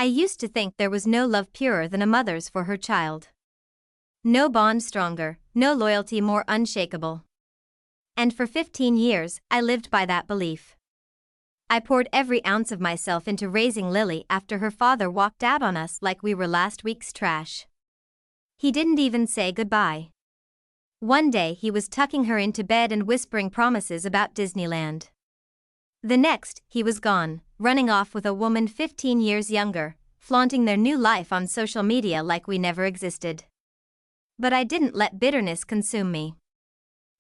I used to think there was no love purer than a mother's for her child. No bond stronger, no loyalty more unshakable. And for 15 years, I lived by that belief. I poured every ounce of myself into raising Lily after her father walked out on us like we were last week's trash. He didn't even say goodbye. One day he was tucking her into bed and whispering promises about Disneyland. The next, he was gone, running off with a woman 15 years younger, flaunting their new life on social media like we never existed. But I didn't let bitterness consume me.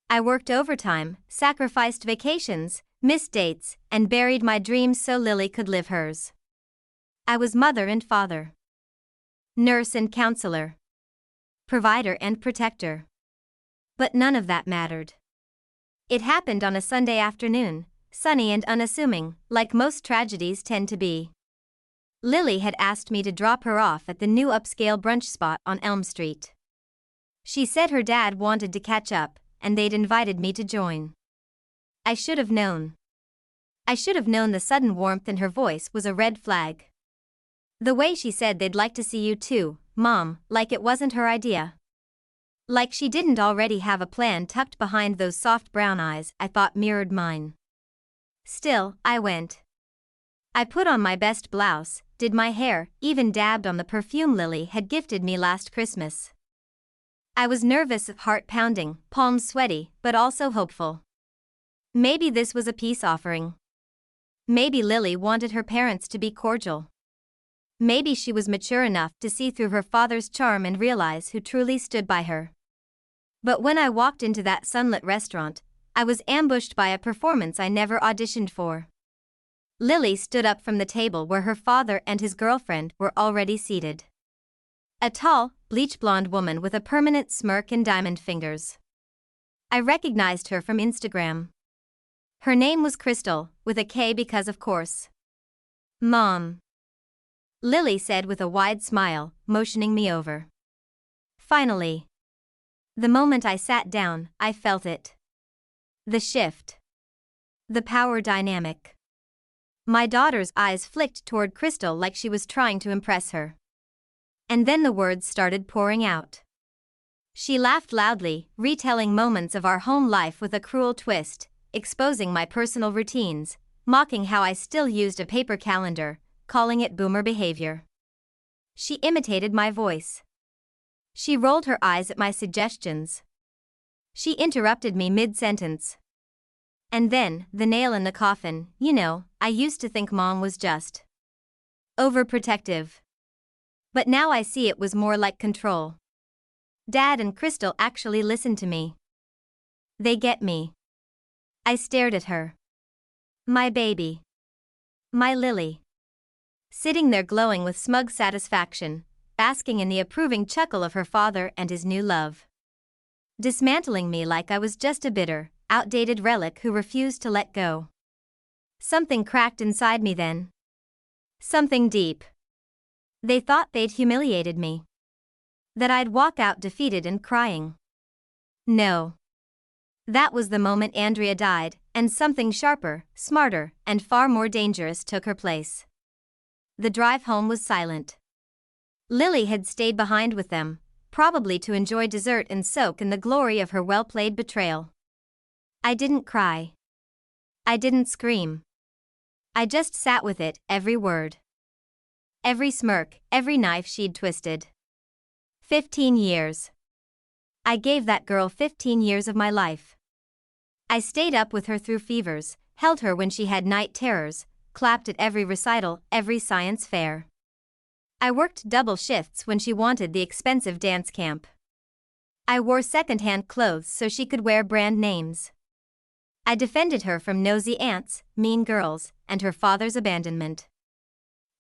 I worked overtime, sacrificed vacations, missed dates, and buried my dreams so Lily could live hers. I was mother and father, nurse and counselor, provider and protector. But none of that mattered. It happened on a Sunday afternoon, sunny and unassuming, like most tragedies tend to be. Lily had asked me to drop her off at the new upscale brunch spot on Elm Street. She said her dad wanted to catch up, and they'd invited me to join. I should have known. I should have known the sudden warmth in her voice was a red flag. The way she said they'd like to see you too, Mom, like it wasn't her idea. Like she didn't already have a plan tucked behind those soft brown eyes I thought mirrored mine. Still, I went. I put on my best blouse, did my hair, even dabbed on the perfume Lily had gifted me last Christmas. I was nervous, heart pounding, palms sweaty, but also hopeful. Maybe this was a peace offering. Maybe Lily wanted her parents to be cordial. Maybe she was mature enough to see through her father's charm and realize who truly stood by her. But when I walked into that sunlit restaurant, I was ambushed by a performance I never auditioned for. Lily stood up from the table where her father and his girlfriend were already seated. A tall, bleach-blonde woman with a permanent smirk and diamond fingers. I recognized her from Instagram. Her name was Crystal, with a K because of course. Mom, Lily said with a wide smile, motioning me over. Finally. The moment I sat down, I felt it. The shift. The power dynamic. My daughter's eyes flicked toward Crystal like she was trying to impress her. And then the words started pouring out. She laughed loudly, retelling moments of our home life with a cruel twist, exposing my personal routines, mocking how I still used a paper calendar, calling it boomer behavior. She imitated my voice. She rolled her eyes at my suggestions. She interrupted me mid-sentence. And then, the nail in the coffin, I used to think Mom was just overprotective. But now I see it was more like control. Dad and Crystal actually listen to me. They get me. I stared at her. My baby. My Lily. Sitting there glowing with smug satisfaction, basking in the approving chuckle of her father and his new love. Dismantling me like I was just a bitter, outdated relic who refused to let go. Something cracked inside me then. Something deep. They thought they'd humiliated me. That I'd walk out defeated and crying. No. That was the moment Andrea died, and something sharper, smarter, and far more dangerous took her place. The drive home was silent. Lily had stayed behind with them, probably to enjoy dessert and soak in the glory of her well-played betrayal. I didn't cry. I didn't scream. I just sat with it, every word. Every smirk, every knife she'd twisted. 15 years. I gave that girl 15 years of my life. I stayed up with her through fevers, held her when she had night terrors, clapped at every recital, every science fair. I worked double shifts when she wanted the expensive dance camp. I wore second-hand clothes so she could wear brand names. I defended her from nosy aunts, mean girls, and her father's abandonment.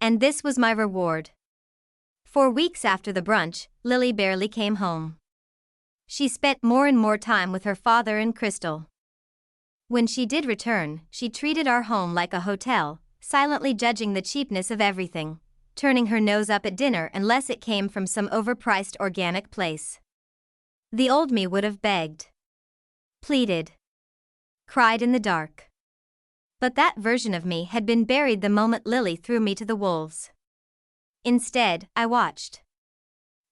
And this was my reward. 4 weeks after the brunch, Lily barely came home. She spent more and more time with her father and Crystal. When she did return, she treated our home like a hotel, silently judging the cheapness of everything, turning her nose up at dinner unless it came from some overpriced organic place. The old me would have begged, pleaded, cried in the dark. But that version of me had been buried the moment Lily threw me to the wolves. Instead, I watched.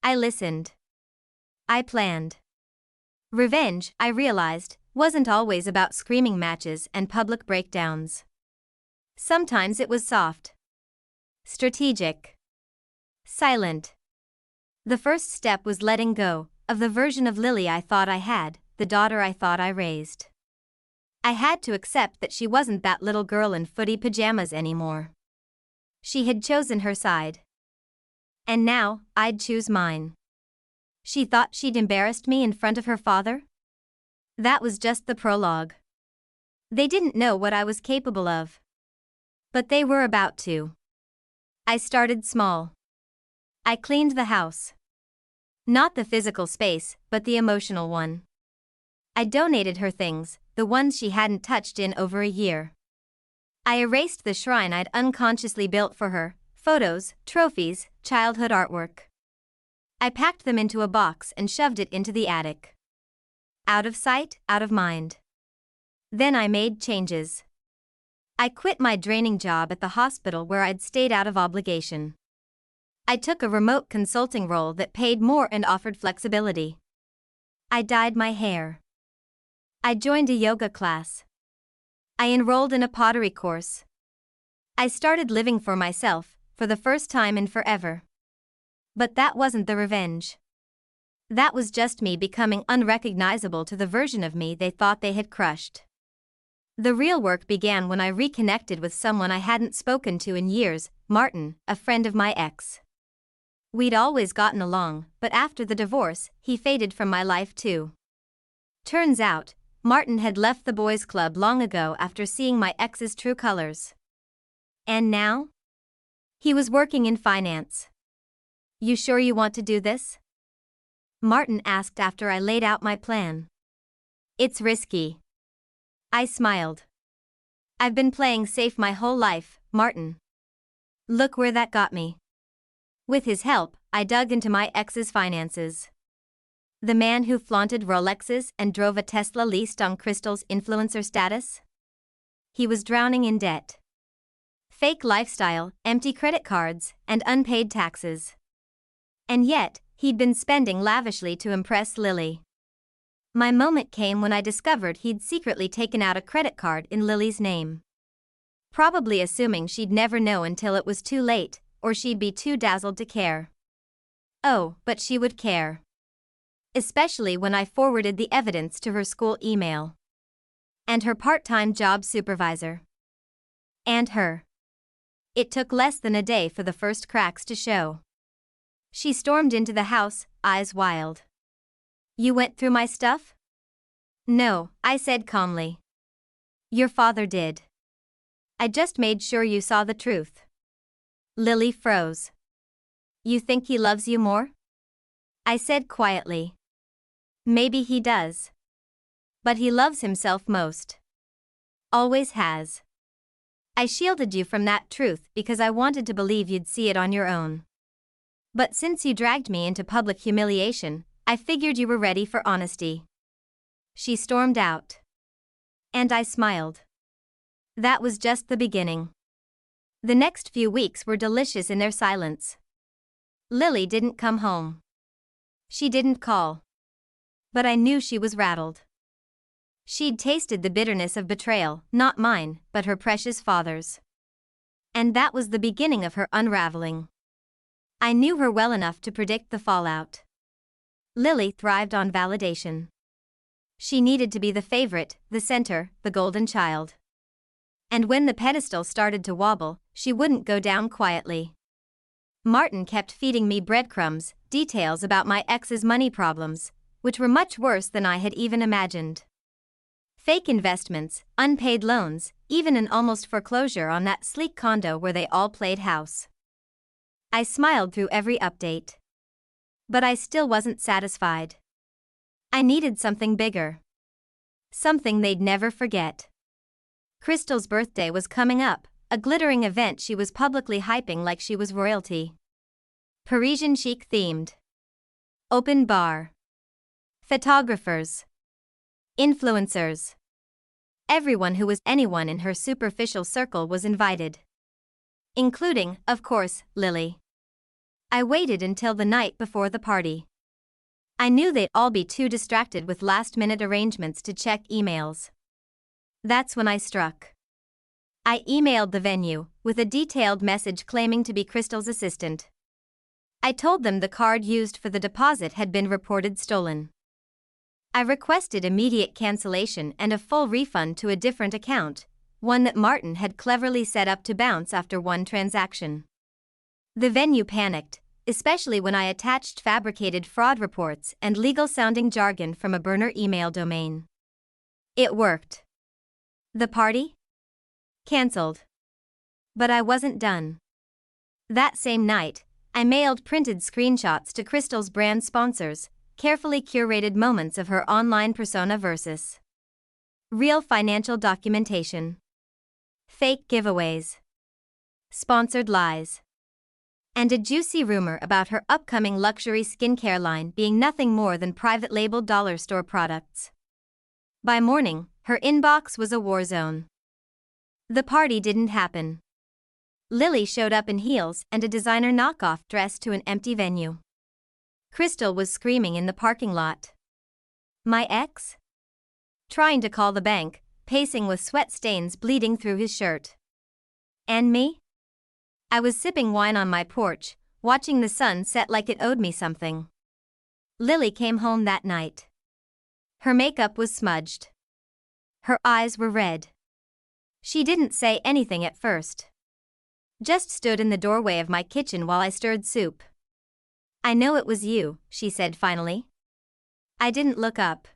I listened. I planned. Revenge, I realized, wasn't always about screaming matches and public breakdowns. Sometimes it was soft, strategic, silent. The first step was letting go of the version of Lily I thought I had, the daughter I thought I raised. I had to accept that she wasn't that little girl in footy pajamas anymore. She had chosen her side. And now, I'd choose mine. She thought she'd embarrassed me in front of her father? That was just the prologue. They didn't know what I was capable of. But they were about to. I started small. I cleaned the house. Not the physical space, but the emotional one. I donated her things, the ones she hadn't touched in over a year. I erased the shrine I'd unconsciously built for her, photos, trophies, childhood artwork. I packed them into a box and shoved it into the attic. Out of sight, out of mind. Then I made changes. I quit my draining job at the hospital where I'd stayed out of obligation. I took a remote consulting role that paid more and offered flexibility. I dyed my hair. I joined a yoga class. I enrolled in a pottery course. I started living for myself, for the first time in forever. But that wasn't the revenge. That was just me becoming unrecognizable to the version of me they thought they had crushed. The real work began when I reconnected with someone I hadn't spoken to in years, Martin, a friend of my ex. We'd always gotten along, but after the divorce, he faded from my life too. Turns out, Martin had left the boys' club long ago after seeing my ex's true colors. And now? He was working in finance. "You sure you want to do this?" Martin asked after I laid out my plan. "It's risky." I smiled. "I've been playing safe my whole life, Martin. Look where that got me." With his help, I dug into my ex's finances. The man who flaunted Rolexes and drove a Tesla leased on Crystal's influencer status? He was drowning in debt. Fake lifestyle, empty credit cards, and unpaid taxes. And yet, he'd been spending lavishly to impress Lily. My moment came when I discovered he'd secretly taken out a credit card in Lily's name. Probably assuming she'd never know until it was too late, or she'd be too dazzled to care. Oh, but she would care. Especially when I forwarded the evidence to her school email. And her part-time job supervisor. And her. It took less than a day for the first cracks to show. She stormed into the house, eyes wild. "You went through my stuff?" "No," I said calmly. "Your father did. I just made sure you saw the truth." Lily froze. "You think he loves you more?" I said quietly. "Maybe he does. But he loves himself most. Always has. I shielded you from that truth because I wanted to believe you'd see it on your own. But since you dragged me into public humiliation, I figured you were ready for honesty." She stormed out. And I smiled. That was just the beginning. The next few weeks were delicious in their silence. Lily didn't come home. She didn't call. But I knew she was rattled. She'd tasted the bitterness of betrayal, not mine, but her precious father's. And that was the beginning of her unraveling. I knew her well enough to predict the fallout. Lily thrived on validation. She needed to be the favorite, the center, the golden child. And when the pedestal started to wobble, she wouldn't go down quietly. Martin kept feeding me breadcrumbs, details about my ex's money problems, which were much worse than I had even imagined. Fake investments, unpaid loans, even an almost foreclosure on that sleek condo where they all played house. I smiled through every update. But I still wasn't satisfied. I needed something bigger. Something they'd never forget. Crystal's birthday was coming up, a glittering event she was publicly hyping like she was royalty. Parisian chic themed. Open bar. Photographers. Influencers. Everyone who was anyone in her superficial circle was invited. Including, of course, Lily. I waited until the night before the party. I knew they'd all be too distracted with last-minute arrangements to check emails. That's when I struck. I emailed the venue, with a detailed message claiming to be Crystal's assistant. I told them the card used for the deposit had been reported stolen. I requested immediate cancellation and a full refund to a different account, one that Martin had cleverly set up to bounce after one transaction. The venue panicked, especially when I attached fabricated fraud reports and legal-sounding jargon from a burner email domain. It worked. The party? Cancelled. But I wasn't done. That same night, I mailed printed screenshots to Crystal's brand sponsors, carefully curated moments of her online persona versus real financial documentation, fake giveaways, sponsored lies, and a juicy rumor about her upcoming luxury skincare line being nothing more than private label dollar store products. By morning, her inbox was a war zone. The party didn't happen. Lily showed up in heels and a designer knockoff dress to an empty venue. Crystal was screaming in the parking lot. My ex? Trying to call the bank, pacing with sweat stains bleeding through his shirt. And me? I was sipping wine on my porch, watching the sun set like it owed me something. Lily came home that night. Her makeup was smudged. Her eyes were red. She didn't say anything at first. Just stood in the doorway of my kitchen while I stirred soup. I know it was you, she said finally. I didn't look up.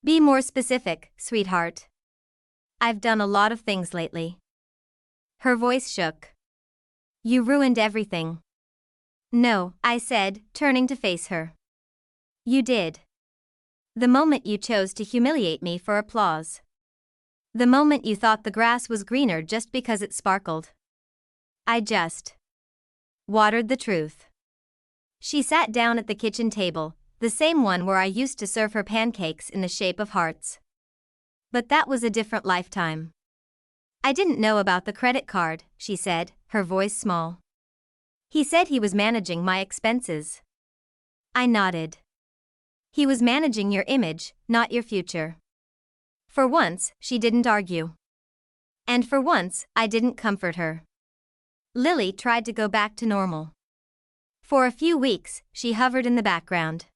Be more specific, sweetheart. I've done a lot of things lately. Her voice shook. You ruined everything. No, I said, turning to face her. You did. The moment you chose to humiliate me for applause. The moment you thought the grass was greener just because it sparkled. I just watered the truth. She sat down at the kitchen table, the same one where I used to serve her pancakes in the shape of hearts. But that was a different lifetime. I didn't know about the credit card, she said, her voice small. He said he was managing my expenses. I nodded. He was managing your image, not your future. For once, she didn't argue. And for once, I didn't comfort her. Lily tried to go back to normal. For a few weeks, she hovered in the background.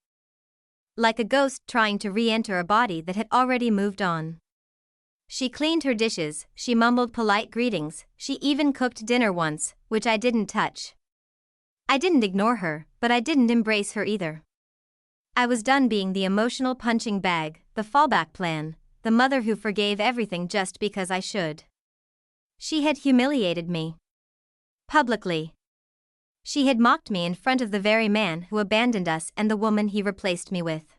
Like a ghost trying to re-enter a body that had already moved on. She cleaned her dishes, she mumbled polite greetings, she even cooked dinner once, which I didn't touch. I didn't ignore her, but I didn't embrace her either. I was done being the emotional punching bag, the fallback plan, the mother who forgave everything just because I should. She had humiliated me. Publicly. She had mocked me in front of the very man who abandoned us and the woman he replaced me with.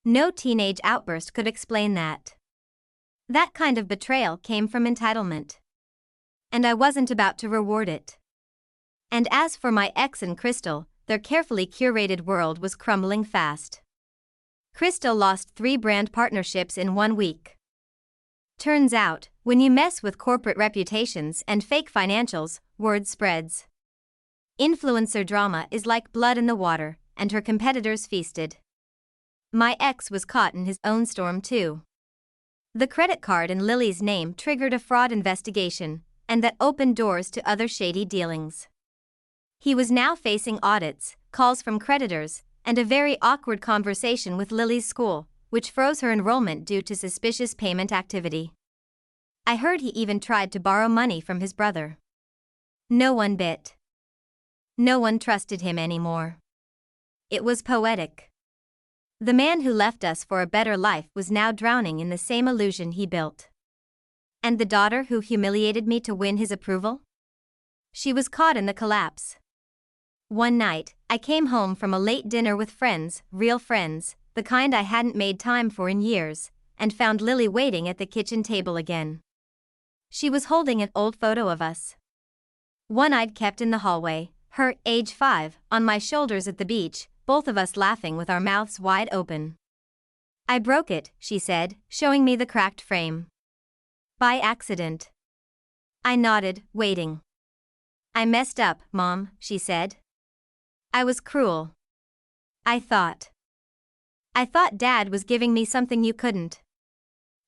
No teenage outburst could explain that. That kind of betrayal came from entitlement. And I wasn't about to reward it. And as for my ex and Crystal, their carefully curated world was crumbling fast. Crystal lost 3 brand partnerships in 1 week. Turns out, when you mess with corporate reputations and fake financials, word spreads. Influencer drama is like blood in the water, and her competitors feasted. My ex was caught in his own storm too. The credit card in Lily's name triggered a fraud investigation, and that opened doors to other shady dealings. He was now facing audits, calls from creditors, and a very awkward conversation with Lily's school, which froze her enrollment due to suspicious payment activity. I heard he even tried to borrow money from his brother. No one bit. No one trusted him anymore. It was poetic. The man who left us for a better life was now drowning in the same illusion he built. And the daughter who humiliated me to win his approval? She was caught in the collapse. One night, I came home from a late dinner with friends, real friends, the kind I hadn't made time for in years, and found Lily waiting at the kitchen table again. She was holding an old photo of us. One I'd kept in the hallway, her, age 5, on my shoulders at the beach, both of us laughing with our mouths wide open. I broke it, she said, showing me the cracked frame. By accident. I nodded, waiting. I messed up, Mom, she said. I was cruel. I thought. Dad was giving me something you couldn't.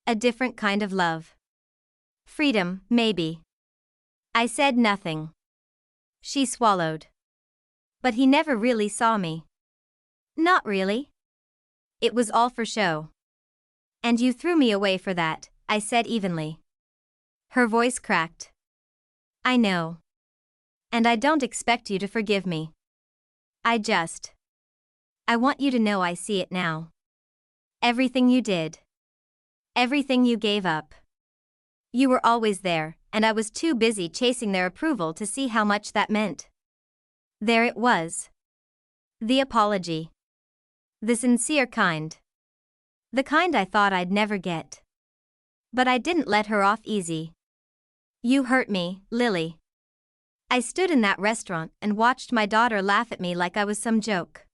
A different kind of love. Freedom, maybe. I said nothing. She swallowed. But he never really saw me. Not really. It was all for show. And you threw me away for that, I said evenly. Her voice cracked. I know. And I don't expect you to forgive me. I want you to know I see it now. Everything you did. Everything you gave up. You were always there, and I was too busy chasing their approval to see how much that meant. There it was. The apology. The sincere kind. The kind I thought I'd never get. But I didn't let her off easy. You hurt me, Lily. I stood in that restaurant and watched my daughter laugh at me like I was some joke.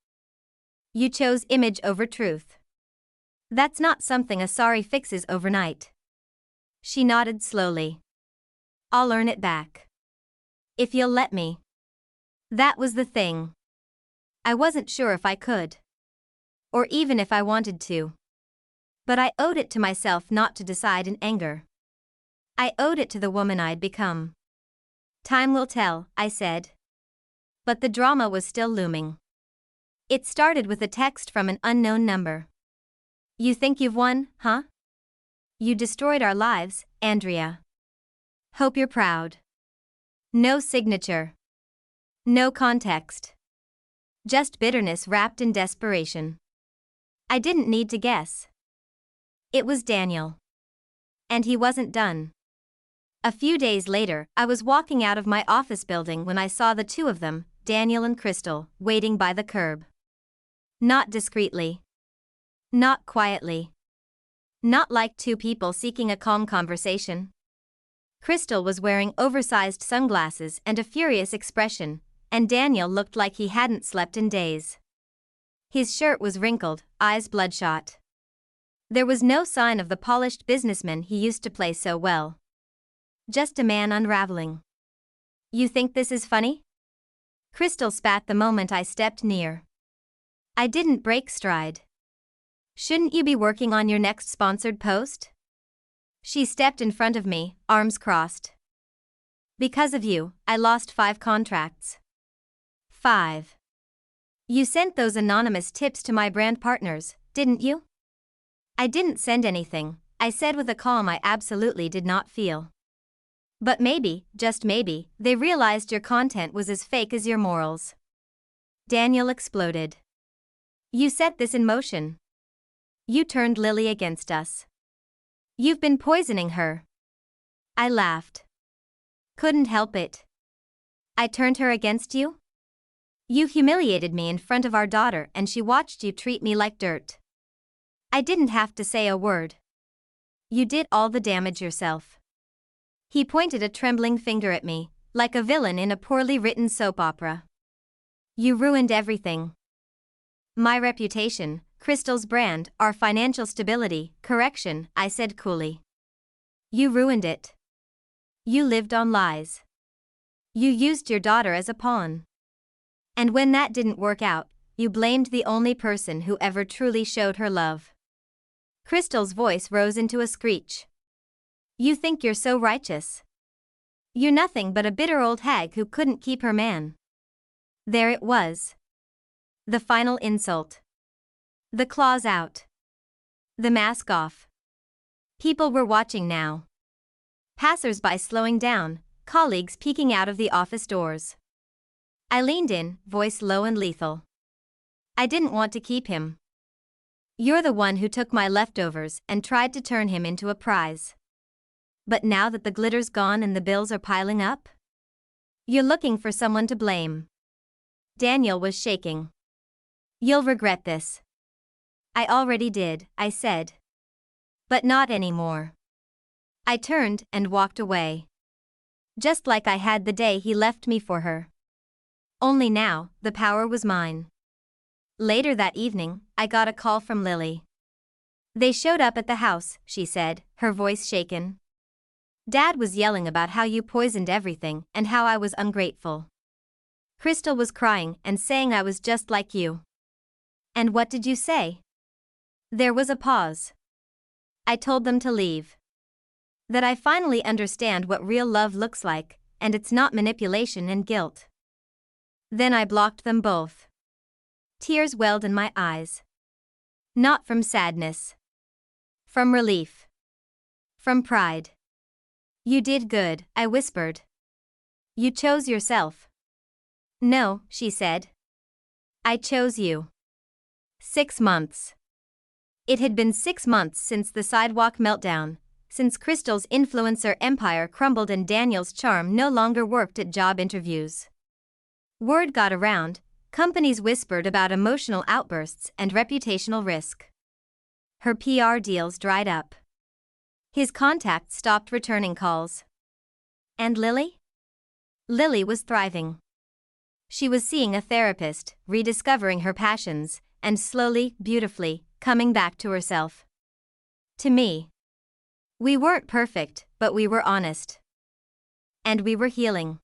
You chose image over truth. That's not something a sorry fixes overnight. She nodded slowly. I'll earn it back. If you'll let me. That was the thing. I wasn't sure if I could. Or even if I wanted to. But I owed it to myself not to decide in anger. I owed it to the woman I'd become. Time will tell, I said. But the drama was still looming. It started with a text from an unknown number. You think you've won, huh? You destroyed our lives, Andrea. Hope you're proud. No signature. No context. Just bitterness wrapped in desperation. I didn't need to guess. It was Daniel. And he wasn't done. A few days later, I was walking out of my office building when I saw the two of them, Daniel and Crystal, waiting by the curb. Not discreetly. Not quietly. Not like two people seeking a calm conversation. Crystal was wearing oversized sunglasses and a furious expression, and Daniel looked like he hadn't slept in days. His shirt was wrinkled, eyes bloodshot. There was no sign of the polished businessman he used to play so well. Just a man unraveling. You think this is funny? Crystal spat the moment I stepped near. I didn't break stride. Shouldn't you be working on your next sponsored post? She stepped in front of me, arms crossed. Because of you, I lost 5 contracts. 5. You sent those anonymous tips to my brand partners, didn't you? I didn't send anything, I said with a calm I absolutely did not feel. But maybe, just maybe, they realized your content was as fake as your morals. Daniel exploded. You set this in motion. You turned Lily against us. You've been poisoning her. I laughed. Couldn't help it. I turned her against you? You humiliated me in front of our daughter and she watched you treat me like dirt. I didn't have to say a word. You did all the damage yourself. He pointed a trembling finger at me, like a villain in a poorly written soap opera. You ruined everything. My reputation, Crystal's brand, our financial stability, correction, I said coolly. You ruined it. You lived on lies. You used your daughter as a pawn. And when that didn't work out, you blamed the only person who ever truly showed her love. Crystal's voice rose into a screech. You think you're so righteous. You're nothing but a bitter old hag who couldn't keep her man. There it was. The final insult. The claws out. The mask off. People were watching now. Passers-by slowing down, colleagues peeking out of the office doors. I leaned in, voice low and lethal. I didn't want to keep him. You're the one who took my leftovers and tried to turn him into a prize. But now that the glitter's gone and the bills are piling up? You're looking for someone to blame. Daniel was shaking. You'll regret this. I already did, I said. But not anymore. I turned and walked away. Just like I had the day he left me for her. Only now, the power was mine. Later that evening, I got a call from Lily. They showed up at the house, she said, her voice shaken. Dad was yelling about how you poisoned everything and how I was ungrateful. Crystal was crying and saying I was just like you. And what did you say? There was a pause. I told them to leave. That I finally understand what real love looks like, and it's not manipulation and guilt. Then I blocked them both. Tears welled in my eyes. Not from sadness. From relief. From pride. You did good, I whispered. You chose yourself. No, she said. I chose you. 6 months. It had been 6 months since the sidewalk meltdown, since Crystal's influencer empire crumbled and Daniel's charm no longer worked at job interviews. Word got around, companies whispered about emotional outbursts and reputational risk. Her PR deals dried up. His contacts stopped returning calls. And Lily? Lily was thriving. She was seeing a therapist, rediscovering her passions, and slowly, beautifully, coming back to herself. To me. We weren't perfect, but we were honest. And we were healing.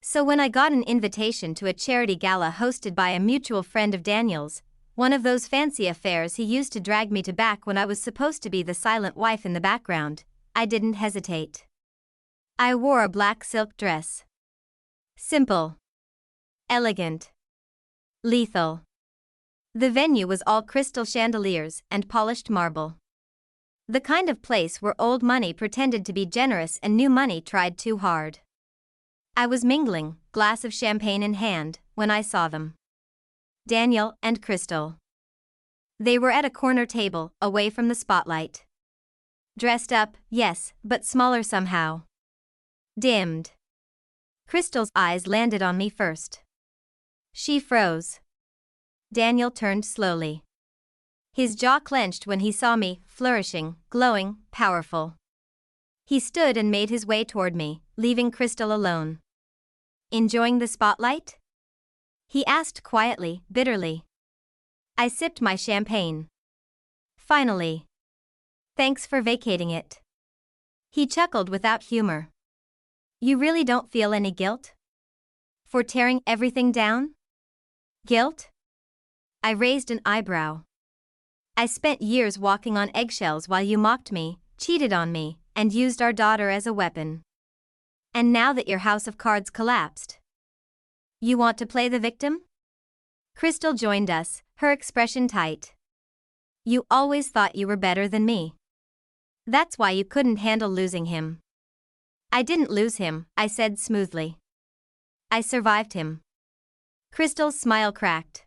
So when I got an invitation to a charity gala hosted by a mutual friend of Daniel's, one of those fancy affairs he used to drag me to back when I was supposed to be the silent wife in the background, I didn't hesitate. I wore a black silk dress. Simple. Elegant. Lethal. The venue was all crystal chandeliers and polished marble. The kind of place where old money pretended to be generous and new money tried too hard. I was mingling, glass of champagne in hand, when I saw them. Daniel and Crystal. They were at a corner table, away from the spotlight. Dressed up, yes, but smaller somehow. Dimmed. Crystal's eyes landed on me first. She froze. Daniel turned slowly. His jaw clenched when he saw me, flourishing, glowing, powerful. He stood and made his way toward me, leaving Crystal alone. Enjoying the spotlight? He asked quietly, bitterly. I sipped my champagne. Finally. Thanks for vacating it. He chuckled without humor. You really don't feel any guilt? For tearing everything down? Guilt? I raised an eyebrow. I spent years walking on eggshells while you mocked me, cheated on me, and used our daughter as a weapon. And now that your house of cards collapsed, you want to play the victim? Crystal joined us, her expression tight. You always thought you were better than me. That's why you couldn't handle losing him. I didn't lose him, I said smoothly. I survived him. Crystal's smile cracked.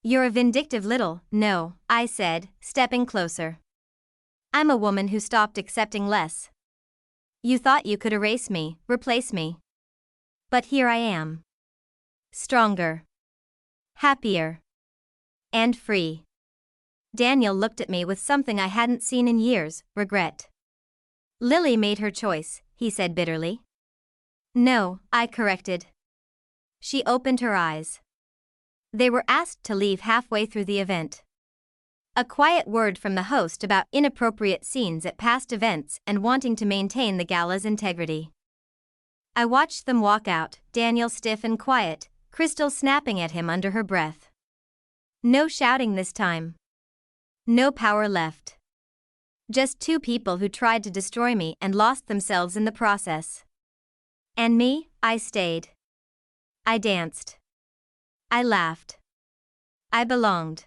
You're a vindictive little, no, I said, stepping closer. I'm a woman who stopped accepting less. You thought you could erase me, replace me. But here I am. Stronger. Happier. And free. Daniel looked at me with something I hadn't seen in years, regret. Lily made her choice, he said bitterly. No, I corrected. She opened her eyes. They were asked to leave halfway through the event. A quiet word from the host about inappropriate scenes at past events and wanting to maintain the gala's integrity. I watched them walk out, Daniel stiff and quiet, Crystal snapping at him under her breath. No shouting this time. No power left. Just two people who tried to destroy me and lost themselves in the process. And me, I stayed. I danced. I laughed. I belonged.